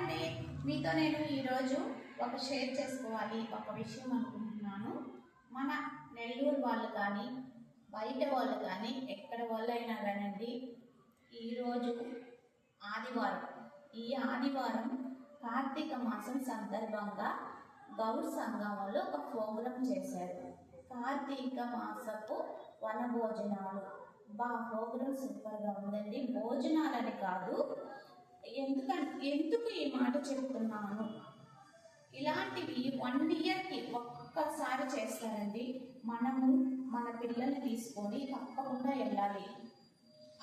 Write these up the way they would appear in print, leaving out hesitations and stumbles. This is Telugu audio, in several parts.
అండి, మీతో నేను ఈరోజు షేర్ చేసుకోవాలి ఒక విషయం అనుకుంటున్నాను. మన నెల్లూరు వాళ్ళు కానీ బయట వాళ్ళు కానీ ఎక్కడ వాళ్ళు అయినా కానండి, ఈరోజు ఆదివారం. ఈ ఆదివారం కార్తీక మాసం సందర్భంగా గౌడ్ సంఘం వాళ్ళు ఒక ప్రోగ్రాం చేశారు. కార్తీక మాసపు వన భోజనాలు. ప్రోగ్రాం సూపర్గా ఉందండి. భోజనాలని కాదు, ఎందుకు ఈ మాట చెప్తున్నాను, ఇలాంటివి 1 ఇయర్కి ఒక్కసారి చేస్తారండి. మనము మన పిల్లల్ని తీసుకొని తప్పకుండా వెళ్ళాలి.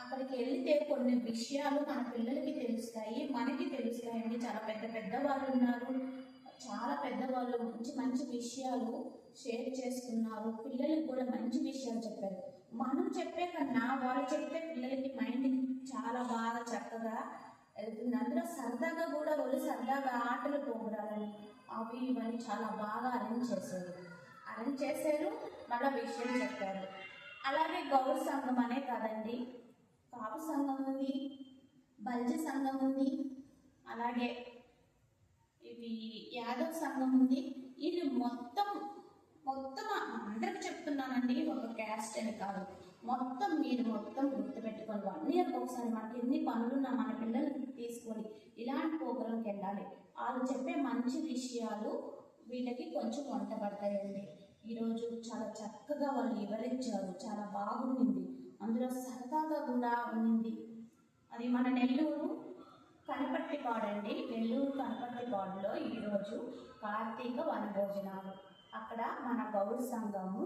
అక్కడికి వెళితే కొన్ని విషయాలు మన పిల్లలకి తెలుస్తాయి, మనకి తెలుస్తాయండి. చాలా పెద్ద వాళ్ళు ఉన్నారు, చాలా పెద్దవాళ్ళు మంచి విషయాలు షేర్ చేస్తున్నారు. పిల్లలకి కూడా మంచి విషయాలు చెప్పారు. మనం చెప్పే కన్నా వాళ్ళు చెప్తే పిల్లలకి మైండ్ చాలా బాగా చక్కగా వెళ్తుంది. అందులో సరదాగా కూడా వాళ్ళు సరదాగా ఆటలు ప్రోగ్రాలని అవి ఇవన్నీ చాలా బాగా అరేంజ్ చేశారు. మళ్ళీ విషయం చెప్పారు. అలాగే గౌడ్ సంఘం అనే కాదండి, కాపు సంఘం ఉంది, బల్జ సంఘం ఉంది, అలాగే ఇవి యాదవ్ సంఘం ఉంది. ఇది మొత్తం అందరికి చెప్తున్నానండి, ఒక క్యాస్ట్ అని కాదు. మీరు గుర్తుపెట్టుకోవాలి. 1 ఇయర్కి ఒకసారి మనకి ఎన్ని పనులున్నా మన పిల్లల్ని తీసుకొని ఇలాంటి ప్రోగ్రాంకి వెళ్ళాలి. వాళ్ళు చెప్పే మంచి విషయాలు వీళ్ళకి కొంచెం వంట పడతాయండి. ఈరోజు చాలా చక్కగా వాళ్ళు వివరించారు, చాలా బాగుంది. అందులో సరదాగా కూడా ఉంది. అది మన నెల్లూరు కనపర్తిపాడండి. నెల్లూరు కనపర్తిపాడులో ఈరోజు కార్తీక వనభోజనాలు. అక్కడ మన గౌడ్ సంఘము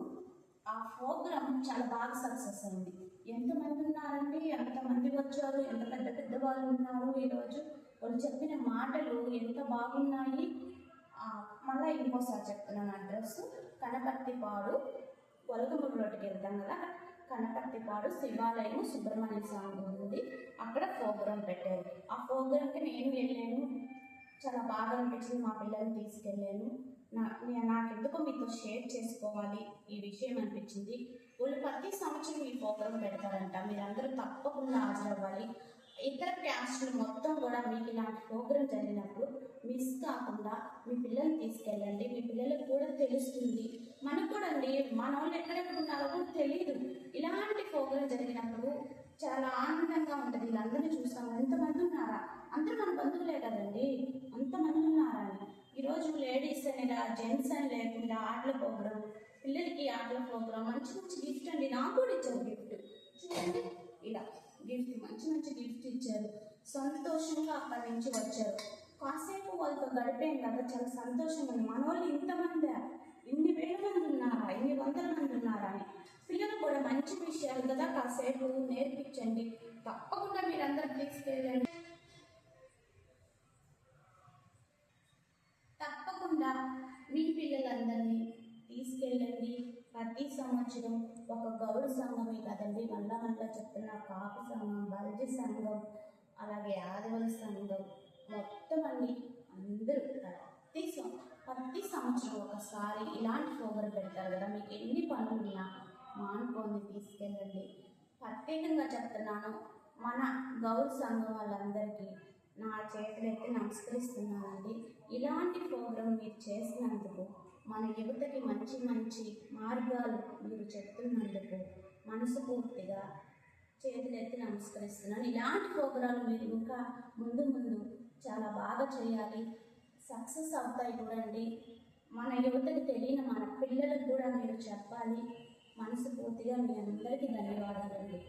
ఆ ప్రోగ్రాం చాలా బాగా సక్సెస్ అయింది. ఎంతమంది ఉన్నారండి, ఎంతమంది వచ్చారు, ఎంత పెద్ద వాళ్ళు ఉన్నారు. ఈరోజు వాళ్ళు చెప్పిన మాటలు ఎంత బాగున్నాయి. మళ్ళీ ఇంకోసారి చెప్తున్నాను అడ్రస్. కనపర్తిపాడు గొలగమూడు రోడ్డుకి వెళ్తాం కదా, కనపర్తిపాడు శివాలయం సుబ్రహ్మణ్య స్వామి ఉంది. అక్కడ ప్రోగ్రాం పెట్టారు. ఆ ప్రోగ్రాంకి నేను వెళ్ళాను, చాలా బాగా అనిపించింది. మా పిల్లల్ని తీసుకెళ్ళాను. నాకెందుకో మీతో షేర్ చేసుకోవాలి ఈ విషయం అనిపించింది. వాళ్ళు ప్రతి సంవత్సరం ఈ ప్రోగ్రాం పెడతారంట. మీరందరూ తప్పకుండా హాజరవ్వాలి. ఇతర క్యాస్టులు మొత్తం కూడా మీకు ఇలాంటి ప్రోగ్రాం జరిగినప్పుడు మిస్ కాకుండా మీ పిల్లల్ని తీసుకెళ్ళండి. మీ పిల్లలకు కూడా తెలుస్తుంది. మనకు కూడా అండి, మన వాళ్ళు ఎక్కడెక్కడ ఉన్నారో కూడా తెలియదు. ఇలాంటి ప్రోగ్రాం జరిగినప్పుడు చాలా ఆనందంగా ఉంటుంది. వీళ్ళందరినీ చూస్తాం, ఎంతమంది ఉన్నారా, అందరూ మన బంధువులే కదండి, అంతమంది ఉన్నారా అని. ఈరోజు లేడీస్ అనేదా జెంట్స్ అని లేకుండా ఆటల ప్రోగ్రాం, పిల్లలకి ఆటల ప్రోగ్రాం, మంచి గిఫ్ట్ అండి. నాకు కూడా ఇచ్చారు గిఫ్ట్. చూడండి, ఇలా గిఫ్ట్ మంచి గిఫ్ట్ ఇచ్చారు. సంతోషంగా అక్కడి నుంచి వచ్చారు. కాసేపు వాళ్ళతో గడిపాం కదా, చాలా సంతోషంగా ఉంది. మన వాళ్ళు ఇంతమంది, ఇన్ని వేల మంది ఉన్నారా, ఇన్ని వందల మంది ఉన్నారా అని. పిల్లలు కూడా మంచి విషయాలు కదా, కాసేపు నేర్పించండి. తప్పకుండా మీరందరూ తీసుకెళ్ళండి. తప్పకుండా మీ పిల్లలందరినీ తీసుకెళ్ళండి. ప్రతి సంవత్సరం ఒక గౌడ్ సంఘమే కదండి, మళ్ళా చెప్తున్న కాపు సంఘం, బల్జి సంఘం, అలాగే యాదవుల సంఘం మొత్తం అండి అందరూ ప్రతి సంవత్సరం ఒకసారి ఇలాంటి ప్రోగ్రాం పెడతారు కదా. మీకు ఎన్ని పనులున్నా మానుకొని తీసుకెళ్ళండి. ప్రత్యేకంగా చెప్తున్నాను, మన గౌడ్ సంఘం వాళ్ళందరికీ నా చేతులెత్తి నమస్కరిస్తున్నానండి. ఇలాంటి ప్రోగ్రాం మీరు చేసినందుకు, మన యువతకి మంచి మార్గాలు మీరు చెప్తున్నందుకు మనస్ఫూర్తిగా చేతులెత్తి నమస్కరిస్తున్నాను. ఇలాంటి ప్రోగ్రాలు మీరు ఇంకా ముందు చాలా బాగా చేయాలి, సక్సెస్ అవుతాయి కూడా అండి. మన యువతకి తెలియని మన పిల్లలకు కూడా మీరు చెప్పాలి. మనస్ఫూర్తిగా మీ అందరికీ ధన్యవాదాలండి.